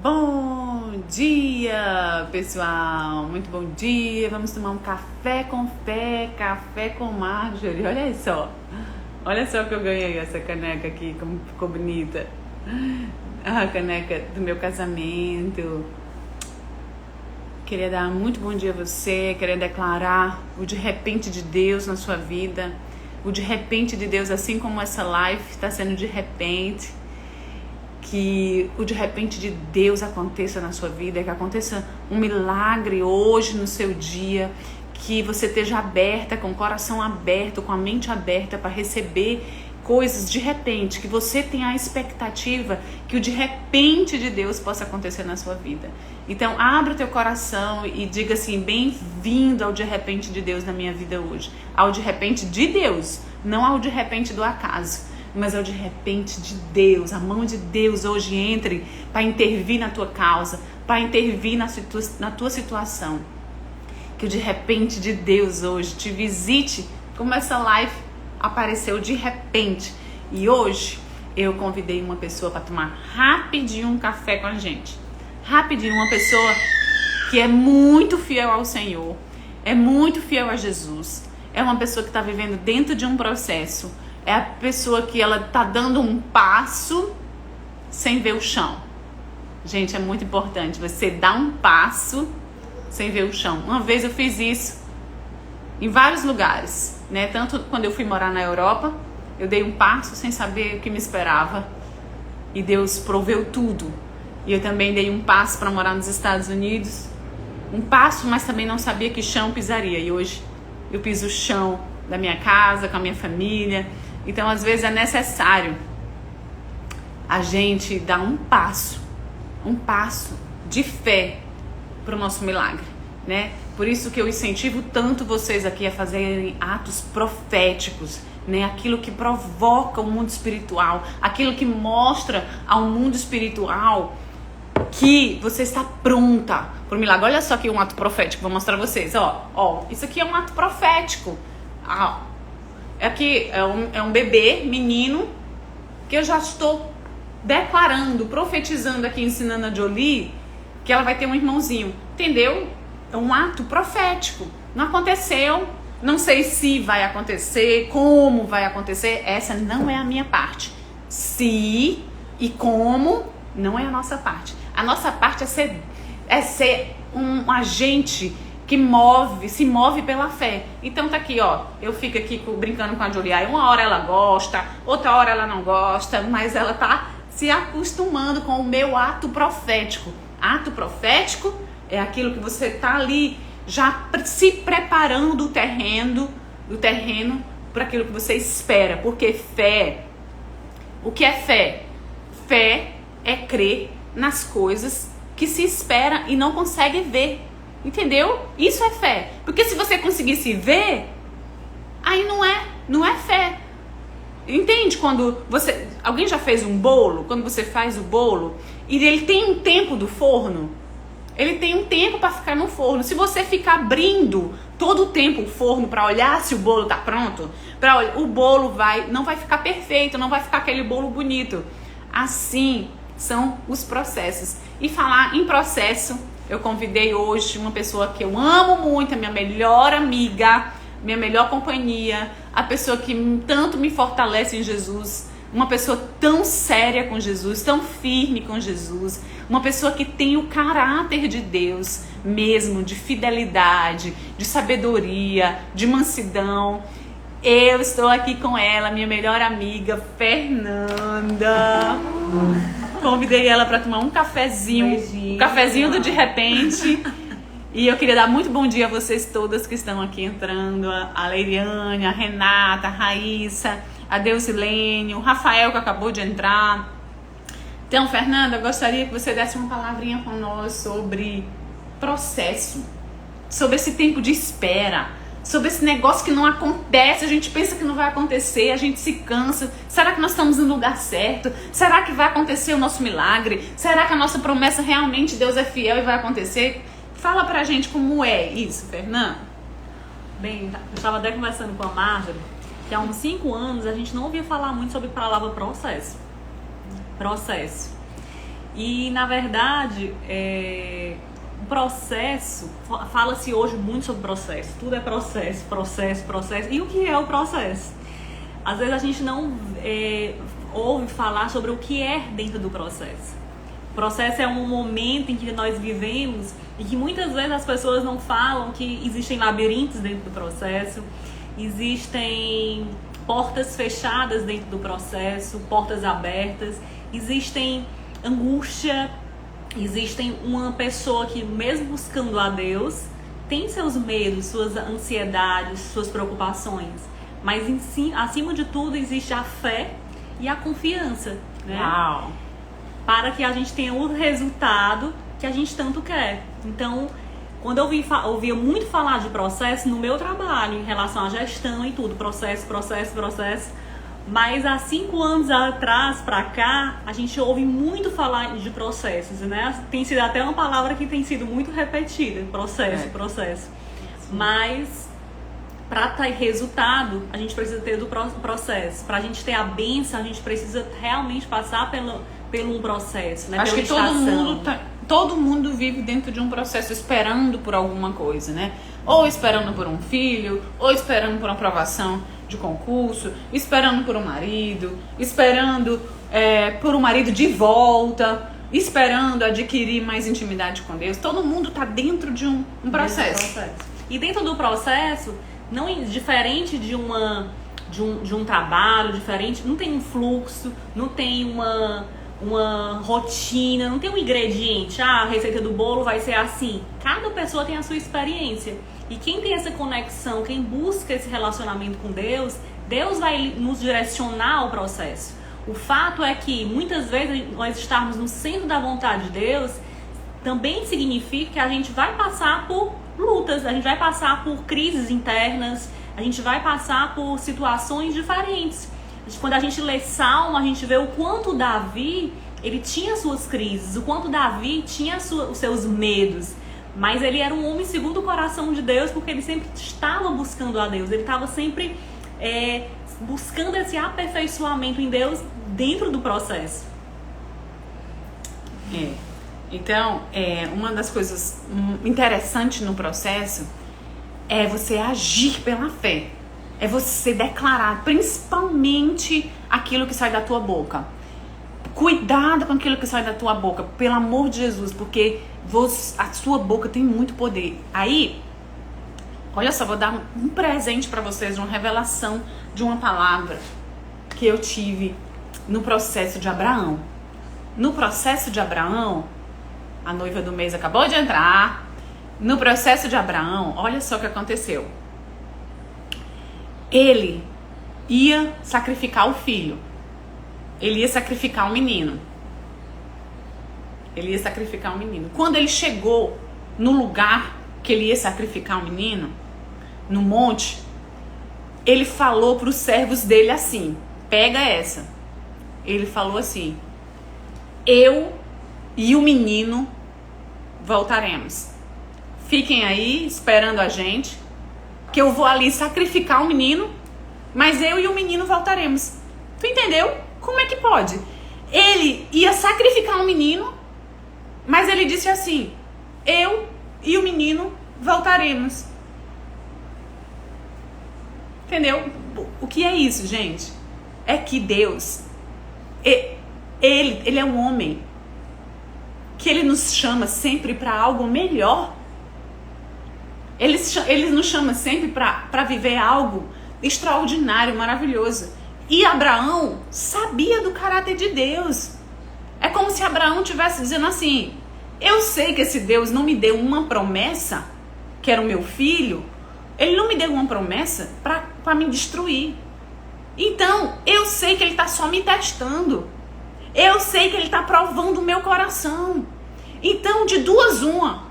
Bom dia, pessoal! Muito bom dia! Vamos tomar um café com fé, café com Marjorie. Olha só que eu ganhei essa caneca aqui, como ficou bonita. A caneca do meu casamento. Queria dar muito bom dia a você, queria declarar o de repente de Deus na sua vida. O de repente de Deus, assim como essa live está sendo de repente. Que o de repente de Deus aconteça na sua vida, que aconteça um milagre hoje no seu dia, que você esteja aberta, com o coração aberto, com a mente aberta para receber coisas de repente, que você tenha a expectativa que o de repente de Deus possa acontecer na sua vida. Então abre o teu coração e diga assim: bem-vindo ao de repente de Deus na minha vida hoje, ao de repente de Deus, não ao de repente do acaso, mas é o de repente de Deus. A mão de Deus hoje entre para intervir na tua causa, para intervir na tua situação. Que o de repente de Deus hoje te visite, como essa live apareceu de repente. E hoje eu convidei uma pessoa para tomar rapidinho um café com a gente. Rapidinho, uma pessoa que é muito fiel ao Senhor, é muito fiel a Jesus, é uma pessoa que está vivendo dentro de um processo. É a pessoa que ela tá dando um passo sem ver o chão. Gente, é muito importante você dar um passo sem ver o chão. Uma vez eu fiz isso em vários lugares, né? Tanto quando eu fui morar na Europa, eu dei um passo sem saber o que me esperava. E Deus proveu tudo. E eu também dei um passo para morar nos Estados Unidos. Um passo, mas também não sabia que chão pisaria. E hoje eu piso o chão da minha casa, com a minha família. Então, às vezes é necessário a gente dar um passo de fé para o nosso milagre, né? Por isso que eu incentivo tanto vocês aqui a fazerem atos proféticos, né? Aquilo que provoca o mundo espiritual, aquilo que mostra ao mundo espiritual que você está pronta para o milagre. Olha só aqui um ato profético, vou mostrar a vocês. Ó, isso aqui é um ato profético. Aqui é um bebê, menino, que eu já estou declarando, profetizando aqui, ensinando a Jolie que ela vai ter um irmãozinho, entendeu? É um ato profético. Não aconteceu, não sei se vai acontecer, como vai acontecer, essa não é a minha parte. Se e como não é a nossa parte. A nossa parte é ser um agente que se move pela fé. Então tá aqui, ó, eu fico aqui brincando com a Jolie. Aí uma hora ela gosta, outra hora ela não gosta, mas ela tá se acostumando com o meu ato profético. Ato profético é aquilo que você tá ali já se preparando do terreno para aquilo que você espera. Porque fé, o que é fé? Fé é crer nas coisas que se espera e não consegue ver. Entendeu? Isso é fé. Porque se você conseguisse ver, aí não é fé. Entende? Quando alguém já fez um bolo, quando você faz o bolo e ele tem um tempo do forno, ele tem um tempo para ficar no forno. Se você ficar abrindo todo o tempo o forno para olhar se o bolo tá pronto, o bolo não vai ficar perfeito, não vai ficar aquele bolo bonito. Assim são os processos. E falar em processo, eu convidei hoje uma pessoa que eu amo muito, a minha melhor amiga, minha melhor companhia, a pessoa que tanto me fortalece em Jesus, uma pessoa tão séria com Jesus, tão firme com Jesus, uma pessoa que tem o caráter de Deus mesmo, de fidelidade, de sabedoria, de mansidão. Eu estou aqui com ela, minha melhor amiga, Fernanda. Convidei ela para tomar um cafezinho, um cafezinho do De Repente. E eu queria dar muito bom dia a vocês todas que estão aqui entrando. A Leiriane, a Renata, a Raíssa, a Deusilene, o Rafael que acabou de entrar. Então, Fernanda, eu gostaria que você desse uma palavrinha com nós sobre processo, sobre esse tempo de espera, sobre esse negócio que não acontece, a gente pensa que não vai acontecer, a gente se cansa. Será que nós estamos no lugar certo? Será que vai acontecer o nosso milagre? Será que a nossa promessa realmente Deus é fiel e vai acontecer? Fala pra gente como é isso, Fernanda. Bem, eu estava até conversando com a Marjorie que há uns 5 anos a gente não ouvia falar muito sobre a palavra processo. E, na verdade, o processo, fala-se hoje muito sobre processo. Tudo é processo. E o que é o processo? Às vezes a gente não ouve falar sobre o que é dentro do processo. O processo é um momento em que nós vivemos e que muitas vezes as pessoas não falam que existem labirintos dentro do processo, existem portas fechadas dentro do processo, portas abertas, existem angústia, existem uma pessoa que, mesmo buscando a Deus, tem seus medos, suas ansiedades, suas preocupações, mas acima de tudo existe a fé e a confiança, né? Uau. Para que a gente tenha o resultado que a gente tanto quer. Então, quando eu ouvia muito falar de processo no meu trabalho, em relação à gestão e tudo, processo, mas há 5 anos atrás pra cá, a gente ouve muito falar de processos, né? Tem sido até uma palavra que tem sido muito repetida, processo. Mas para ter resultado, a gente precisa ter do processo. Pra gente ter a bênção, a gente precisa realmente passar pelo um processo, né? Acho pela que estação. todo mundo vive dentro de um processo esperando por alguma coisa, né? Ou esperando por um filho, ou esperando por uma aprovação de concurso, esperando por um marido, esperando por um marido de volta, esperando adquirir mais intimidade com Deus. Todo mundo está dentro de um processo. E dentro do processo, não diferente de um trabalho, diferente, não tem um fluxo, não tem uma rotina, não tem um ingrediente. A receita do bolo vai ser assim. Cada pessoa tem a sua experiência. E quem tem essa conexão, quem busca esse relacionamento com Deus, Deus vai nos direcionar ao processo. O fato é que muitas vezes nós estarmos no centro da vontade de Deus também significa que a gente vai passar por lutas, a gente vai passar por crises internas, a gente vai passar por situações diferentes. Quando a gente lê Salmo, a gente vê o quanto Davi, ele tinha suas crises, o quanto Davi tinha os seus medos. Mas ele era um homem segundo o coração de Deus, porque ele sempre estava buscando a Deus. Ele estava sempre buscando esse aperfeiçoamento em Deus dentro do processo. Então, uma das coisas interessantes no processo é você agir pela fé. É você declarar, principalmente aquilo que sai da tua boca. Cuidado com aquilo que sai da tua boca, pelo amor de Jesus, porque a sua boca tem muito poder. Aí, olha só, vou dar um presente para vocês, uma revelação de uma palavra que eu tive no processo de Abraão. No processo de Abraão, a noiva do mês acabou de entrar. No processo de Abraão, olha só o que aconteceu. Ele ia sacrificar o filho. Ele ia sacrificar o menino. Quando ele chegou no lugar que ele ia sacrificar o menino, no monte, ele falou para os servos dele assim, pega essa. Ele falou assim, eu e o menino voltaremos. Fiquem aí esperando a gente, que eu vou ali sacrificar o menino, mas eu e o menino voltaremos. Tu entendeu? Como é que pode? Ele ia sacrificar um menino, mas ele disse assim, eu e o menino voltaremos. Entendeu? O que é isso, gente? É que Deus, ele é um homem que ele nos chama sempre para algo melhor. Ele nos chama sempre para viver algo extraordinário, maravilhoso. E Abraão sabia do caráter de Deus. É como se Abraão estivesse dizendo assim, eu sei que esse Deus não me deu uma promessa, que era o meu filho, ele não me deu uma promessa para me destruir. Então, eu sei que ele está só me testando. Eu sei que ele está provando o meu coração. Então, de duas uma,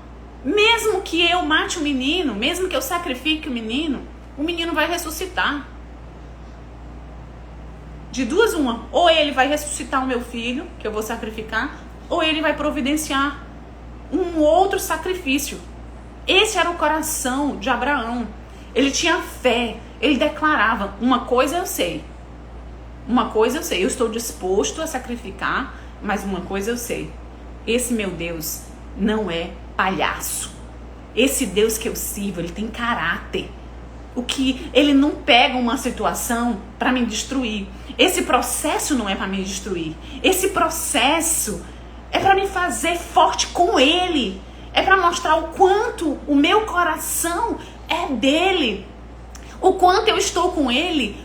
mesmo que eu mate o menino, mesmo que eu sacrifique o menino vai ressuscitar. De duas uma, ou ele vai ressuscitar o meu filho, que eu vou sacrificar, ou ele vai providenciar um outro sacrifício. Esse era o coração de Abraão. Ele tinha fé, ele declarava, uma coisa eu sei, eu estou disposto a sacrificar, mas uma coisa eu sei, esse meu Deus não é palhaço. Esse Deus que eu sirvo, ele tem caráter. Ele não pega uma situação para me destruir. Esse processo não é para me destruir. Esse processo é para me fazer forte com ele. É para mostrar o quanto o meu coração é dele. O quanto eu estou com ele,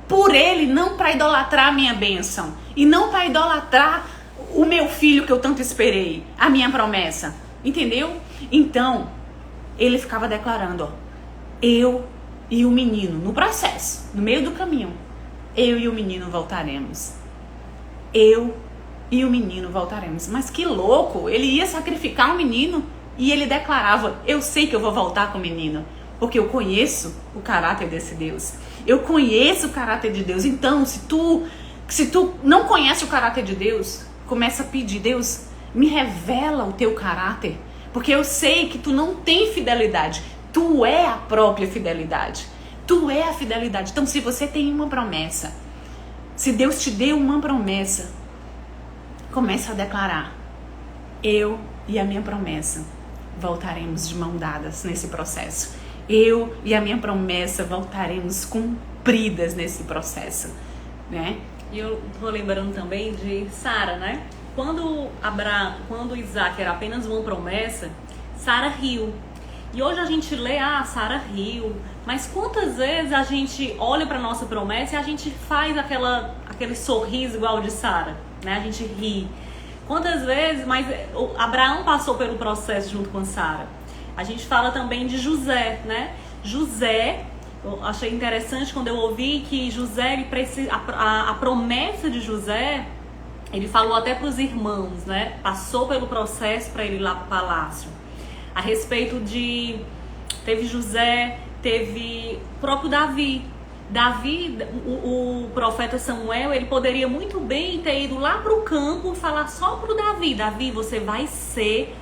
por ele, não para idolatrar a minha bênção. E não para idolatrar o meu filho que eu tanto esperei. A minha promessa. Entendeu? Então, ele ficava declarando, eu e o menino, no processo, no meio do caminho, eu e o menino voltaremos. Eu e o menino voltaremos. Mas que louco, ele ia sacrificar o menino e ele declarava, eu sei que eu vou voltar com o menino, porque eu conheço o caráter desse Deus. Eu conheço o caráter de Deus. Então, se tu não conhece o caráter de Deus, começa a pedir, Deus, me revela o teu caráter, porque eu sei que tu não tem fidelidade. Tu é a própria fidelidade. Tu é a fidelidade. Então, se você tem uma promessa, se Deus te deu uma promessa, começa a declarar, eu e a minha promessa voltaremos de mão dadas nesse processo. Eu e a minha promessa voltaremos cumpridas nesse processo, né? E eu tô lembrando também de Sara, né? Quando Isaac era apenas uma promessa, Sara riu. E hoje a gente lê, Sara riu. Mas quantas vezes a gente olha para nossa promessa e a gente faz aquele sorriso igual de Sara, né? A gente ri. Quantas vezes, mas Abraão passou pelo processo junto com Sara. A gente fala também de José, né? José, eu achei interessante quando eu ouvi que José, a promessa de José, ele falou até para os irmãos, né? Passou pelo processo para ele ir lá para o palácio. A respeito de... Teve José, teve o próprio Davi. Davi, o profeta Samuel, ele poderia muito bem ter ido lá para o campo e falar só para o Davi. Davi, você vai ser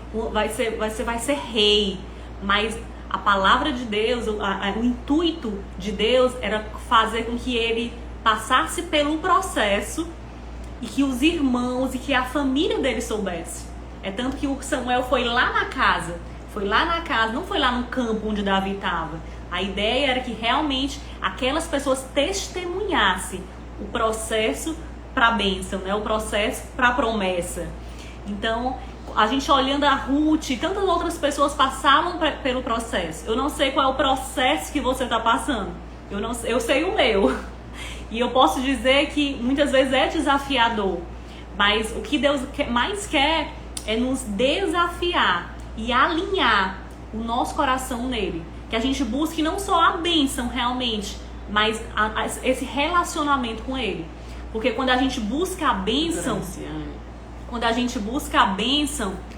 rei. Mas a palavra de Deus, o intuito de Deus era fazer com que ele passasse pelo processo e que os irmãos e que a família dele soubesse. É tanto que o Samuel foi lá na casa, não foi lá no campo onde Davi estava. A ideia era que realmente aquelas pessoas testemunhassem o processo para a bênção, né? O processo para a promessa. Então, a gente olhando a Ruth e tantas outras pessoas passavam pelo processo. Eu não sei qual é o processo que você está passando. Eu sei o meu. E eu posso dizer que muitas vezes é desafiador. Mas o que Deus mais quer é nos desafiar e alinhar o nosso coração nele. Que a gente busque não só a bênção realmente, mas esse relacionamento com ele. Porque quando a gente busca a bênção,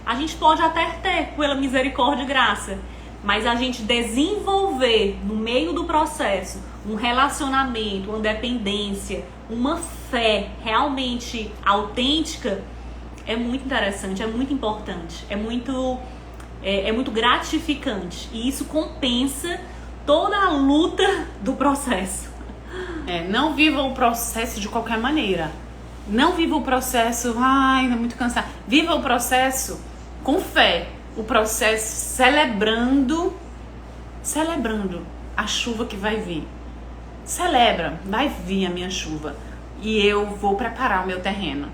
a gente pode até ter, pela misericórdia e graça, mas a gente desenvolver no meio do processo um relacionamento, uma dependência, uma fé realmente autêntica, é muito interessante, é muito importante, é muito gratificante. E isso compensa toda a luta do processo. Não viva o processo de qualquer maneira. Não viva o processo, é muito cansado. Viva o processo com fé. O processo celebrando a chuva que vai vir. Celebra, vai vir a minha chuva. E eu vou preparar o meu terreno.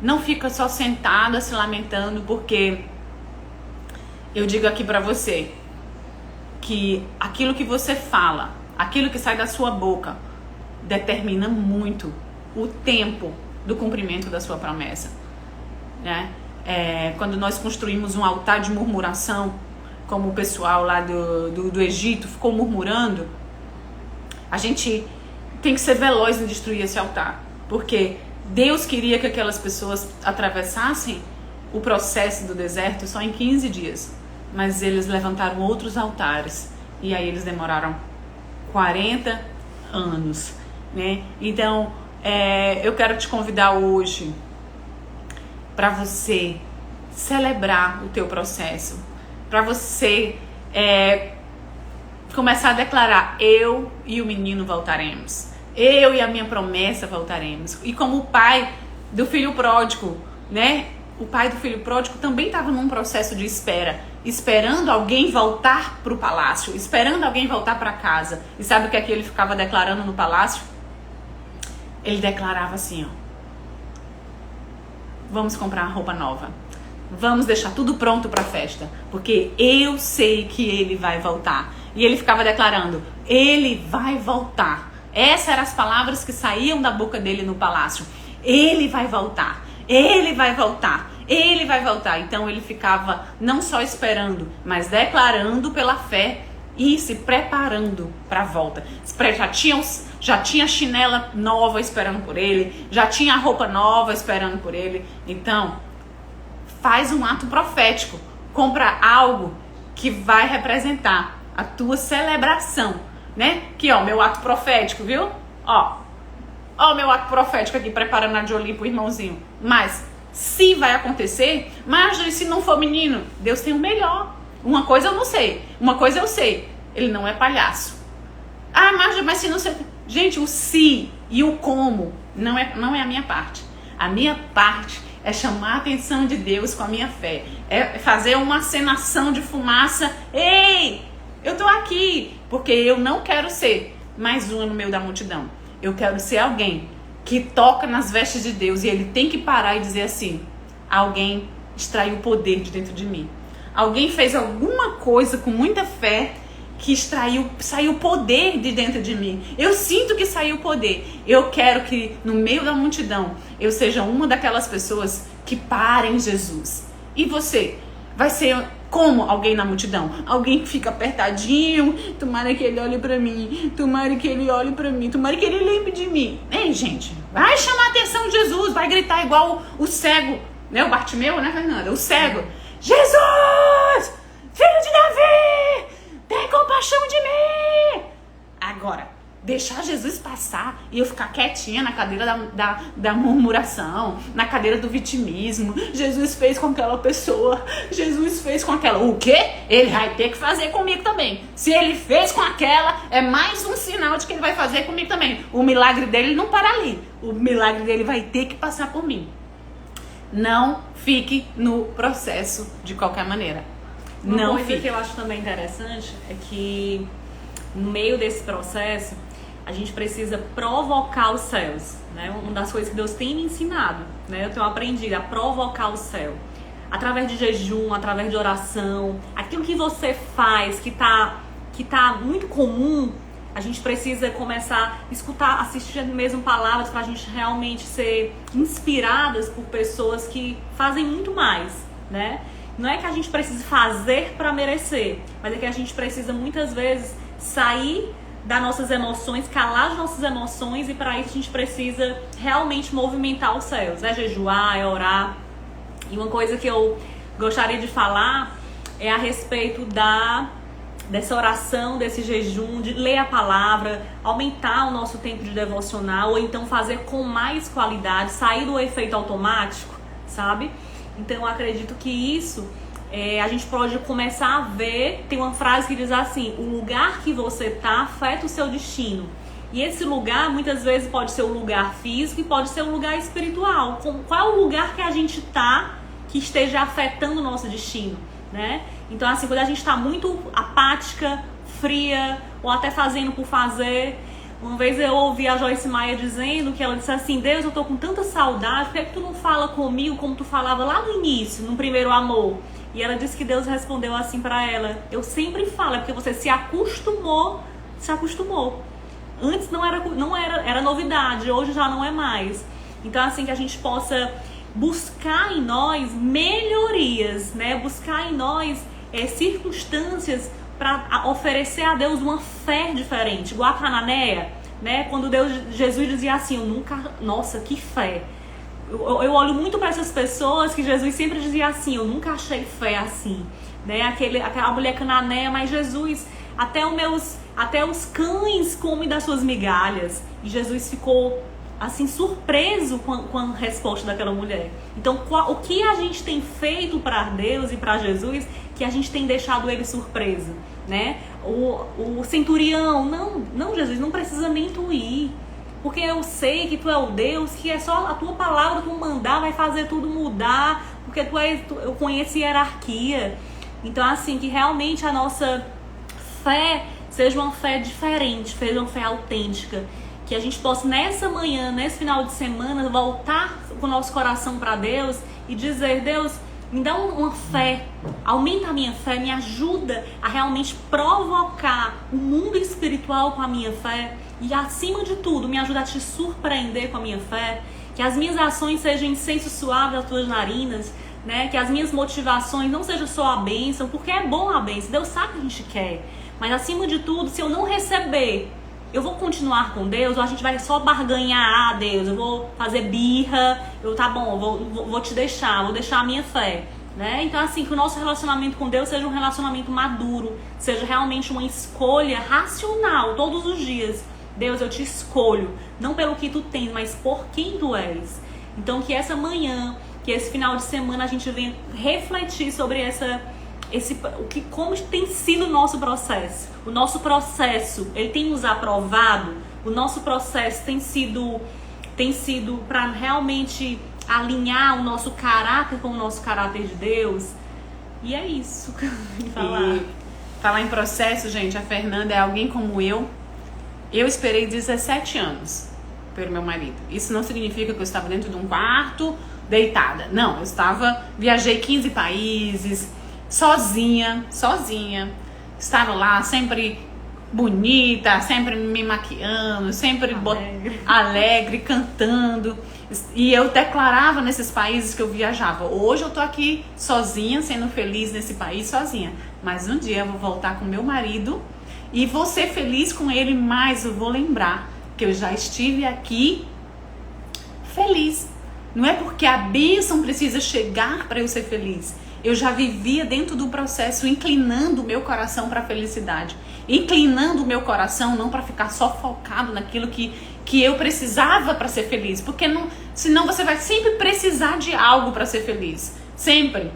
Não fica só sentada se lamentando, porque eu digo aqui pra você que aquilo que você fala, aquilo que sai da sua boca, determina muito o tempo do cumprimento da sua promessa, né? Quando nós construímos um altar de murmuração, como o pessoal lá do Egito ficou murmurando, a gente tem que ser veloz em destruir esse altar, porque Deus queria que aquelas pessoas atravessassem o processo do deserto só em 15 dias, mas eles levantaram outros altares e aí eles demoraram 40 anos, né? Então, eu quero te convidar hoje para você celebrar o teu processo, para você começar a declarar, eu e o menino voltaremos, eu e a minha promessa voltaremos. E como o pai do filho pródigo, né, o pai do filho pródigo também estava num processo de espera, esperando alguém voltar para o palácio, esperando alguém voltar para casa. E sabe o que é que ele ficava declarando no palácio? Ele declarava assim, ó: vamos comprar uma roupa nova, vamos deixar tudo pronto para a festa, porque eu sei que ele vai voltar. E ele ficava declarando: ele vai voltar. Essas eram as palavras que saíam da boca dele no palácio. Ele vai voltar, ele vai voltar, ele vai voltar. Então ele ficava não só esperando, mas declarando pela fé e se preparando para a volta. Já tinha chinela nova esperando por ele, já tinha roupa nova esperando por ele. Então, faz um ato profético. Compra algo que vai representar a tua celebração, né? Aqui, ó, meu ato profético, viu? Ó o meu ato profético aqui, preparando a Jolie pro irmãozinho. Mas, se vai acontecer, mas se não for menino, Deus tem o melhor. Uma coisa eu não sei, uma coisa eu sei: ele não é palhaço. Ah, mas se não sei... Gente, o se e o como não é a minha parte. A minha parte é chamar a atenção de Deus com a minha fé. É fazer uma acenação de fumaça. Ei, eu tô aqui, porque eu não quero ser mais uma no meio da multidão. Eu quero ser alguém que toca nas vestes de Deus, e ele tem que parar e dizer assim: alguém extraiu o poder de dentro de mim. Alguém fez alguma coisa com muita fé que saiu poder de dentro de mim. Eu sinto que saiu poder. Eu quero que no meio da multidão eu seja uma daquelas pessoas que parem Jesus. E você vai ser como alguém na multidão? Alguém que fica apertadinho, tomara que ele olhe pra mim, tomara que ele olhe pra mim, tomara que ele lembre de mim. Ei, gente, vai chamar a atenção de Jesus, vai gritar igual o cego, né? O Bartimeu, né, Fernanda? O cego: Jesus, filho de Davi, tem compaixão de mim. Agora, deixar Jesus passar e eu ficar quietinha na cadeira da murmuração, na cadeira do vitimismo. Jesus fez com aquela pessoa, Jesus fez com aquela. O quê? Ele vai ter que fazer comigo também. Se ele fez com aquela, é mais um sinal de que ele vai fazer comigo também. O milagre dele não para ali. O milagre dele vai ter que passar por mim. Não fique no processo de qualquer maneira. Uma coisa que eu acho também interessante é que no meio desse processo a gente precisa provocar os céus, né? Uma das coisas que Deus tem me ensinado, né? Eu tenho aprendido a provocar o céu através de jejum, através de oração. Aquilo que você faz que tá muito comum, a gente precisa começar a escutar, assistir mesmo palavras pra gente realmente ser inspiradas por pessoas que fazem muito mais, né? Não é que a gente precisa fazer para merecer, mas é que a gente precisa muitas vezes sair das nossas emoções, calar as nossas emoções, e para isso a gente precisa realmente movimentar os céus. É jejuar, é orar. E uma coisa que eu gostaria de falar é a respeito dessa oração, desse jejum, de ler a palavra, aumentar o nosso tempo de devocional, ou então fazer com mais qualidade, sair do efeito automático, sabe? Então eu acredito que isso a gente pode começar a ver. Tem uma frase que diz assim: o lugar que você tá afeta o seu destino. E esse lugar muitas vezes pode ser um lugar físico e pode ser um lugar espiritual. Qual é o lugar que a gente tá que esteja afetando o nosso destino, né? Então assim, quando a gente tá muito apática, fria, ou até fazendo por fazer. Uma vez eu ouvi a Joyce Meyer dizendo que ela disse assim: Deus, eu tô com tanta saudade, por que é que tu não fala comigo como tu falava lá no início, no primeiro amor? E ela disse que Deus respondeu assim pra ela: eu sempre falo, é porque você se acostumou. Antes era novidade, hoje já não é mais. Então assim, que a gente possa buscar em nós melhorias, né? Buscar em nós circunstâncias para oferecer a Deus uma fé diferente, igual a Cananeia, né? Quando Jesus dizia assim: nossa, que fé. Eu olho muito para essas pessoas que Jesus sempre dizia assim: eu nunca achei fé assim, né? Aquela mulher cananeia, mas Jesus, até os cães comem das suas migalhas. E Jesus ficou assim surpreso com a resposta daquela mulher. Então, o que a gente tem feito para Deus e para Jesus que a gente tem deixado ele surpreso, né? O centurião: não, Jesus, não precisa nem tu ir, porque eu sei que tu é o Deus que é só a tua palavra, tu mandar, vai fazer tudo mudar. porque eu conheço hierarquia. Então, assim, que realmente a nossa fé seja uma fé diferente, seja uma fé autêntica. Que a gente possa, nessa manhã, nesse final de semana, voltar com o nosso coração para Deus e dizer: Deus, me dá uma fé, aumenta a minha fé, me ajuda a realmente provocar o mundo espiritual com a minha fé e, acima de tudo, me ajuda a te surpreender com a minha fé. Que as minhas ações sejam incenso suave às tuas narinas, né? Que as minhas motivações não sejam só a bênção, porque é bom a bênção, Deus sabe o que a gente quer. Mas, acima de tudo, se eu não receber, eu vou continuar com Deus ou a gente vai só barganhar? Deus, eu vou fazer birra, tá bom, vou te deixar, vou deixar a minha fé, né? Então, assim, que o nosso relacionamento com Deus seja um relacionamento maduro, seja realmente uma escolha racional todos os dias. Deus, eu te escolho, não pelo que tu tens, mas por quem tu és. Então, que essa manhã, que esse final de semana a gente venha refletir sobre como tem sido o nosso processo. O nosso processo, ele tem nos aprovado. O nosso processo tem sido para realmente alinhar o nosso caráter com o nosso caráter de Deus. E é isso que eu vim falar. E falar em processo, gente, a Fernanda é alguém como eu. Eu esperei 17 anos pelo meu marido. Isso não significa que eu estava dentro de um quarto, deitada. Não, viajei 15 países, sozinha. Estava lá sempre bonita, sempre me maquiando, sempre alegre, cantando. E eu declarava nesses países que eu viajava: hoje eu tô aqui sozinha, sendo feliz nesse país sozinha. Mas um dia eu vou voltar com meu marido e vou ser feliz com ele, mas eu vou lembrar que eu já estive aqui feliz. Não é porque a bênção precisa chegar para eu ser feliz. Eu já vivia dentro do processo, inclinando o meu coração para a felicidade. Inclinando o meu coração não para ficar só focado naquilo que eu precisava para ser feliz. Porque senão você vai sempre precisar de algo para ser feliz. Sempre.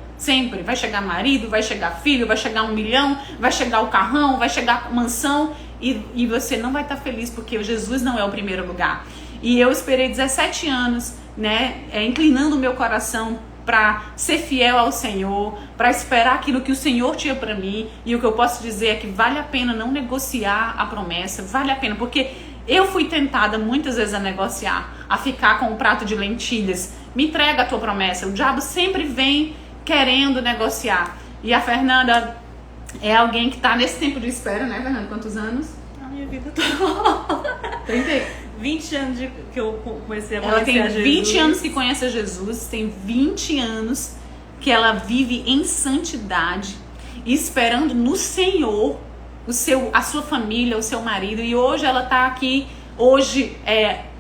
Vai chegar marido, vai chegar filho, vai chegar 1 milhão, vai chegar o carrão, vai chegar a mansão. E você não vai estar feliz porque o Jesus não é o primeiro lugar. E eu esperei 17 anos, né, inclinando o meu coração para ser fiel ao Senhor, para esperar aquilo que o Senhor tinha para mim. E o que eu posso dizer é que vale a pena não negociar a promessa, vale a pena, porque eu fui tentada muitas vezes a negociar, a ficar com um prato de lentilhas. Me entrega a tua promessa. O diabo sempre vem querendo negociar. E a Fernanda é alguém que está nesse tempo de espera, né, Fernanda? Quantos anos? A minha vida toda. 20 anos que eu comecei a conhecer a Jesus. Ela tem 20 anos que conhece a Jesus, tem 20 anos que ela vive em santidade, esperando no Senhor a sua família, o seu marido. E hoje ela está aqui,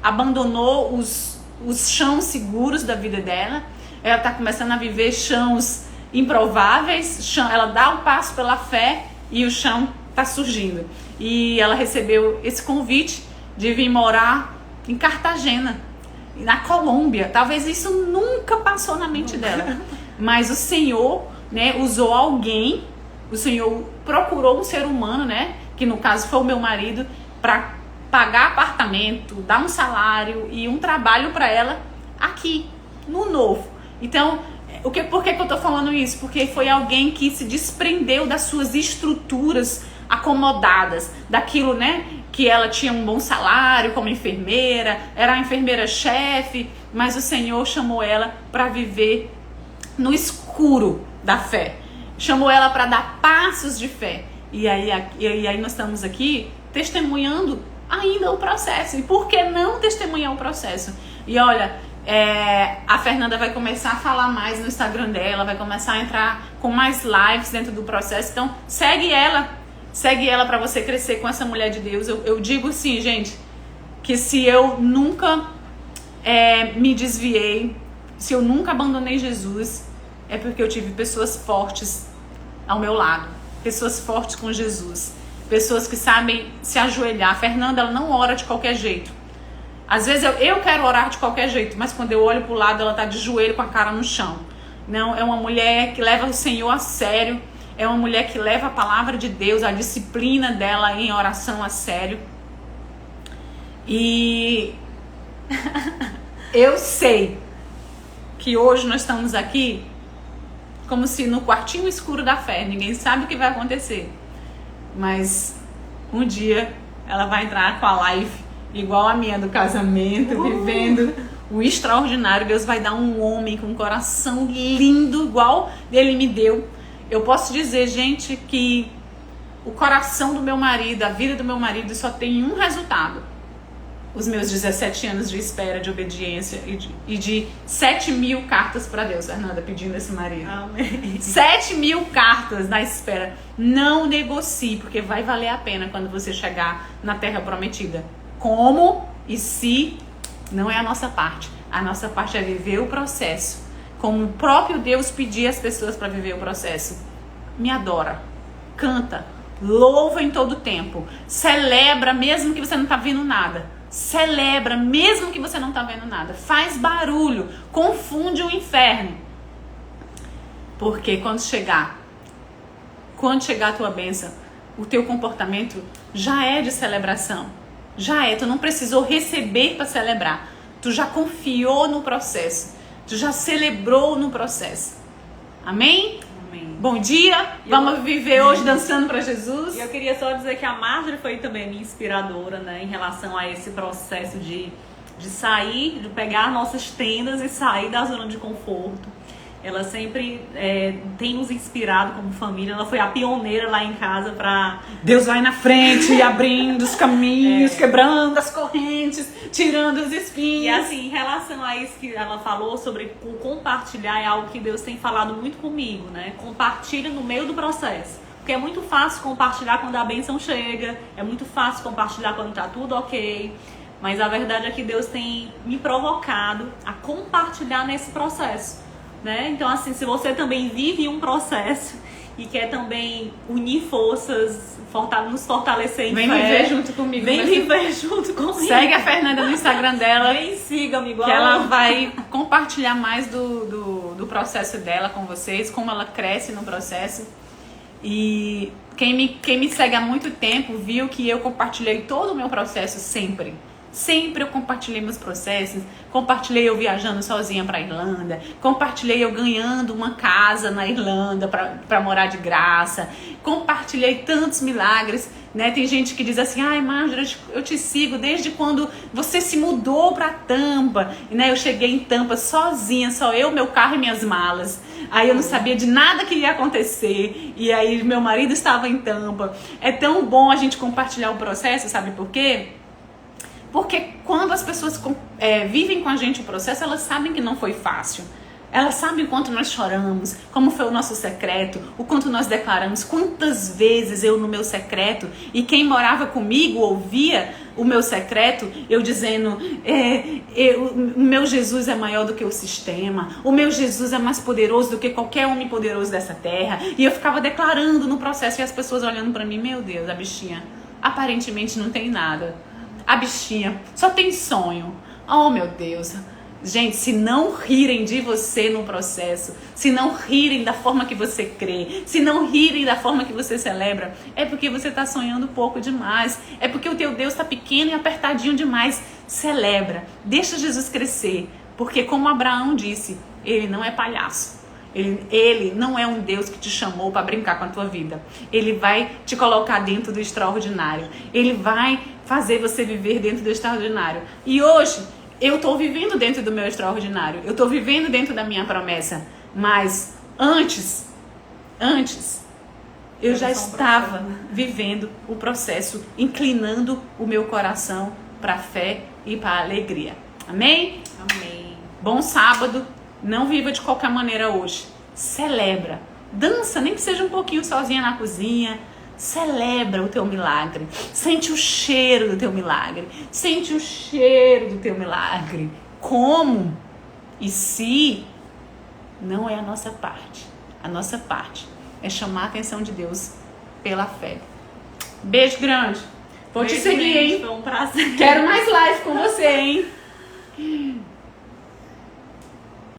abandonou os chãos seguros da vida dela. Ela está começando a viver chãos improváveis. Ela dá um passo pela fé e o chão está surgindo. E ela recebeu esse convite de vir morar em Cartagena, na Colômbia. Talvez isso nunca passou na mente dela. Mas o Senhor, né, usou alguém, o Senhor procurou um ser humano, né, que no caso foi o meu marido, para pagar apartamento, dar um salário e um trabalho para ela aqui, no Novo. Então, por que eu tô falando isso? Porque foi alguém que se desprendeu das suas estruturas acomodadas, daquilo, né, que ela tinha um bom salário como enfermeira, era a enfermeira-chefe, mas o Senhor chamou ela para viver no escuro da fé. Chamou ela para dar passos de fé. E aí nós estamos aqui testemunhando ainda o processo. E por que não testemunhar o processo? E olha, a Fernanda vai começar a falar mais no Instagram dela, vai começar a entrar com mais lives dentro do processo. Então segue ela para você crescer com essa mulher de Deus. Eu digo assim, gente, que se eu nunca me desviei, se eu nunca abandonei Jesus, é porque eu tive pessoas fortes ao meu lado, pessoas fortes com Jesus, pessoas que sabem se ajoelhar. A Fernanda, ela não ora de qualquer jeito. Às vezes eu quero orar de qualquer jeito, mas quando eu olho pro lado, ela tá de joelho com a cara no chão. Não, é uma mulher que leva o Senhor a sério, é uma mulher que leva a palavra de Deus, a disciplina dela em oração a sério. E eu sei que hoje nós estamos aqui como se no quartinho escuro da fé, ninguém sabe o que vai acontecer. Mas um dia ela vai entrar com a life igual a minha do casamento, vivendo o extraordinário. Deus vai dar um homem com um coração lindo, igual ele me deu. Eu posso dizer, gente, que o coração do meu marido, a vida do meu marido só tem um resultado. Os meus 17 anos de espera, de obediência e de 7.000 cartas para Deus, Fernanda, pedindo esse marido. Amém. 7.000 cartas na espera. Não negocie, porque vai valer a pena quando você chegar na terra prometida. Como e se não é a nossa parte. A nossa parte é viver o processo. Como o próprio Deus pedia às pessoas para viver o processo. Me adora, canta, louva em todo tempo, celebra mesmo que você não está vendo nada. Celebra mesmo que você não está vendo nada. Faz barulho, confunde o inferno. Porque quando chegar a tua bênção, o teu comportamento já é de celebração. Já é, tu não precisou receber para celebrar. Tu já confiou no processo. Tu já celebrou no processo. Amém? Amém. Bom dia, vamos viver hoje dançando para Jesus. E eu queria só dizer que a Marjorie foi também minha inspiradora, né, em relação a esse processo de sair, de pegar nossas tendas e sair da zona de conforto. Ela sempre tem nos inspirado como família. Ela foi a pioneira lá em casa para... Deus vai na frente, abrindo os caminhos, quebrando as correntes, tirando os espinhos. E assim, em relação a isso que ela falou sobre o compartilhar, é algo que Deus tem falado muito comigo, né? Compartilha no meio do processo. Porque é muito fácil compartilhar quando a bênção chega, é muito fácil compartilhar quando tá tudo ok. Mas a verdade é que Deus tem me provocado a compartilhar nesse processo. Né? Então, assim, se você também vive um processo e quer também unir forças, nos fortalecer em fé, vem viver junto comigo. Vem viver junto comigo. Segue a Fernanda no Instagram dela. Vem, siga-me igual. Que ela vai compartilhar mais do processo dela com vocês, como ela cresce no processo. E quem me segue há muito tempo viu que eu compartilhei todo o meu processo sempre. Sempre eu compartilhei meus processos, compartilhei eu viajando sozinha para Irlanda, compartilhei eu ganhando uma casa na Irlanda para morar de graça, compartilhei tantos milagres, né? Tem gente que diz assim, ai Marjorie, eu te sigo desde quando você se mudou para Tampa, né? Eu cheguei em Tampa sozinha, só eu, meu carro e minhas malas. Aí eu não sabia de nada que ia acontecer, e aí meu marido estava em Tampa. É tão bom a gente compartilhar o processo, sabe por quê? Porque quando as pessoas vivem com a gente o processo, elas sabem que não foi fácil. Elas sabem o quanto nós choramos, como foi o nosso secreto, o quanto nós declaramos, quantas vezes eu no meu secreto, e quem morava comigo ouvia o meu secreto, eu dizendo, o meu Jesus é maior do que o sistema, o meu Jesus é mais poderoso do que qualquer homem poderoso dessa terra. E eu ficava declarando no processo, e as pessoas olhando pra mim, meu Deus, a bichinha aparentemente não tem nada. A bichinha só tem sonho. Oh, meu Deus. Gente, se não rirem de você no processo, se não rirem da forma que você crê, se não rirem da forma que você celebra, é porque você está sonhando pouco demais. É porque o teu Deus está pequeno e apertadinho demais. Celebra. Deixa Jesus crescer. Porque como Abraão disse, ele não é palhaço. Ele não é um Deus que te chamou para brincar com a tua vida. Ele vai te colocar dentro do extraordinário. Ele vai fazer você viver dentro do extraordinário. E hoje, eu estou vivendo dentro do meu extraordinário. Eu estou vivendo dentro da minha promessa. Mas antes, eu já estava vivendo o processo, inclinando o meu coração para a fé e para a alegria. Amém? Amém. Bom sábado. Não viva de qualquer maneira hoje. Celebra. Dança, nem que seja um pouquinho sozinha na cozinha. Celebra o teu milagre. Sente o cheiro do teu milagre. Sente o cheiro do teu milagre. Como? E se não é a nossa parte? A nossa parte é chamar a atenção de Deus pela fé. Beijo grande. Vou te seguir, hein? Foi um prazer. Quero mais live com você, hein?